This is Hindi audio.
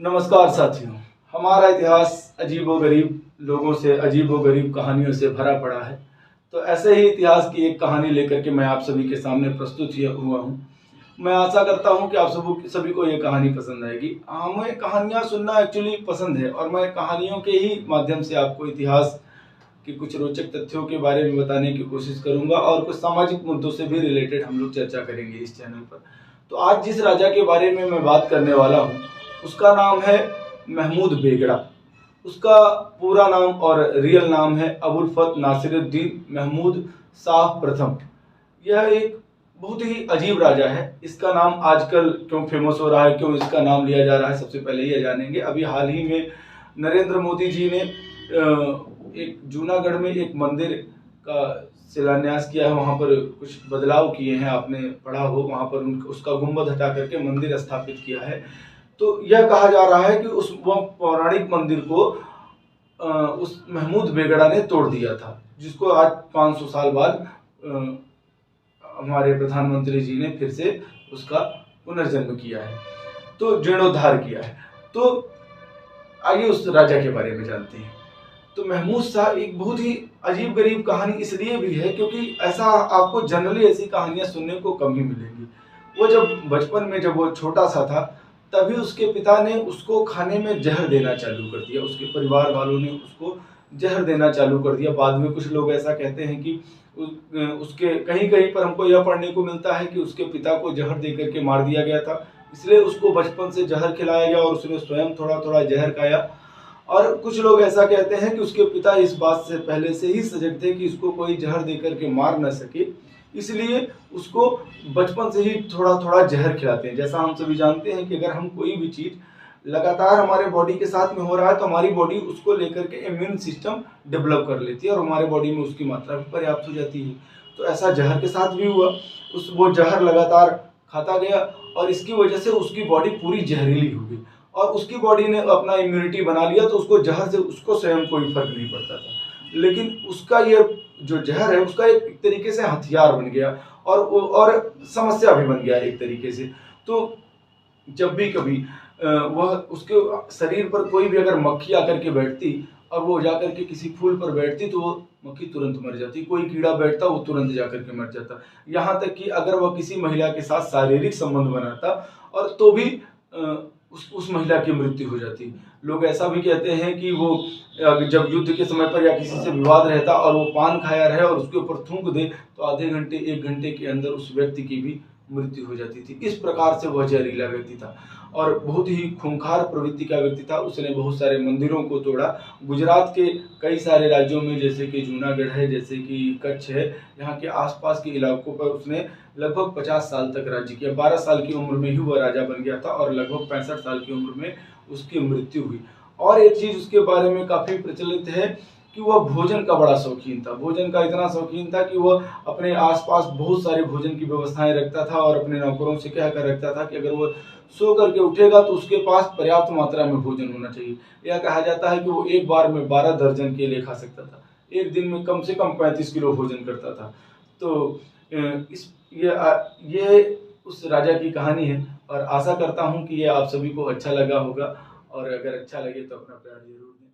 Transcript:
नमस्कार साथियों। हमारा इतिहास अजीबोगरीब लोगों से, अजीबोगरीब कहानियों से भरा पड़ा है। तो ऐसे ही इतिहास की एक कहानी लेकर के मैं आप सभी के सामने प्रस्तुत हुआ हूँ। मैं आशा करता हूँ कि आप सभी को ये कहानी पसंद आएगी। हमें कहानियाँ सुनना एक्चुअली पसंद है और मैं कहानियों के ही माध्यम से आपको इतिहास के कुछ रोचक तथ्यों के बारे में बताने की कोशिश करूंगा और कुछ सामाजिक मुद्दों से भी रिलेटेड हम लोग चर्चा करेंगे इस चैनल पर। तो आज जिस राजा के बारे में मैं बात करने वाला हूँ उसका नाम है महमूद बेगड़ा। उसका पूरा नाम और रियल नाम है अबुल फत नासिरुद्दीन महमूद शाह प्रथम। यह एक बहुत ही अजीब राजा है। इसका नाम आजकल क्यों फेमस हो रहा है, क्यों इसका नाम लिया जा रहा है, सबसे पहले ये जानेंगे। अभी हाल ही में नरेंद्र मोदी जी ने एक जूनागढ़ में एक मंदिर का शिलान्यास किया है। वहाँ पर कुछ बदलाव किए हैं, आपने पढ़ा हो। वहाँ पर उसका गुंबद हटा करके मंदिर स्थापित किया है। तो यह कहा जा रहा है कि उस पौराणिक मंदिर को उस महमूद बेगड़ा ने तोड़ दिया था, जिसको आज 500 साल बाद हमारे प्रधानमंत्री जी ने फिर से उसका पुनर्जन्म किया है, तो जीर्णोद्धार किया है। तो आइए उस राजा के बारे में जानते हैं। तो महमूद शाह एक बहुत ही अजीब गरीब कहानी इसलिए भी है क्योंकि ऐसा आपको जनरली ऐसी कहानियां सुनने को कम ही मिलेंगी। वो जब बचपन में जब वो छोटा सा था तभी उसके पिता ने उसको खाने में जहर देना चालू कर दिया। उसके परिवार वालों ने उसको जहर देना चालू कर दिया। बाद में कुछ लोग ऐसा कहते हैं कि उसके कहीं कहीं पर हमको यह पढ़ने को मिलता है कि उसके पिता को जहर दे करके मार दिया गया था, इसलिए उसको बचपन से जहर खिलाया गया और उसने स्वयं थोड़ा थोड़ा जहर खाया। और कुछ लोग ऐसा कहते हैं कि उसके पिता इस बात से पहले से ही सजग थे कि इसको कोई जहर देकर के मार न सके, इसलिए उसको बचपन से ही थोड़ा थोड़ा जहर खिलाते हैं। जैसा हम सभी जानते हैं कि अगर हम कोई भी चीज लगातार हमारे बॉडी के साथ में हो रहा है तो हमारी बॉडी उसको लेकर के इम्यून सिस्टम डेवलप कर लेती है और हमारे बॉडी में उसकी मात्रा भी पर्याप्त हो जाती है। तो ऐसा जहर के साथ भी हुआ। वो जहर लगातार खाता गया और इसकी वजह से उसकी बॉडी पूरी जहरीली हो गई और उसकी बॉडी ने अपना इम्यूनिटी बना लिया, तो उसको जहर से उसको स्वयं कोई फर्क नहीं पड़ता था। लेकिन उसका ये जो जहर है उसका एक तरीके से हथियार बन गया और समस्या भी बन गया एक तरीके से। तो जब भी कभी वह उसके शरीर पर कोई भी अगर मक्खी आकर के बैठती और वो जाकर के किसी फूल पर बैठती तो वो मक्खी तुरंत मर जाती। कोई कीड़ा बैठता वो तुरंत जाकर के मर जाता। यहाँ तक कि अगर वह किसी महिला के साथ शारीरिक संबंध बनाता और तो भी उस महिला की मृत्यु हो जाती। लोग ऐसा भी कहते हैं कि वो जब युद्ध के समय पर या किसी से विवाद रहता और वो पान खाया रहे और उसके ऊपर थूक दे तो आधे घंटे 1 घंटे के अंदर उस व्यक्ति की भी मृत्यु हो जाती थी। इस प्रकार से वह जहरीला व्यक्ति था और बहुत ही खूंखार प्रवृत्ति का व्यक्ति था। उसने बहुत सारे मंदिरों को तोड़ा। गुजरात के कई सारे राज्यों में जैसे कि जूनागढ़ है, जैसे कि कच्छ है, यहाँ के आसपास के इलाकों पर उसने लगभग 50 साल तक राज्य किया। 12 साल की उम्र में ही वह राजा बन गया था और लगभग 65 साल की उम्र में उसकी मृत्यु हुई। और एक चीज उसके बारे में काफी प्रचलित है कि वह भोजन का बड़ा शौकीन था। भोजन का इतना शौकीन था कि वह अपने आसपास बहुत सारे भोजन की व्यवस्थाएं रखता था और अपने नौकरों से कह कर रखता था कि अगर वह सो करके उठेगा तो उसके पास पर्याप्त मात्रा में भोजन होना चाहिए। यह कहा जाता है कि वो एक बार में 12 दर्जन केले खा सकता था। एक दिन में कम से कम 35 किलो भोजन करता था। तो ये उस राजा की कहानी है और आशा करता हूँ कि ये आप सभी को अच्छा लगा होगा और अगर अच्छा लगे तो अपना प्यार जरूर दें।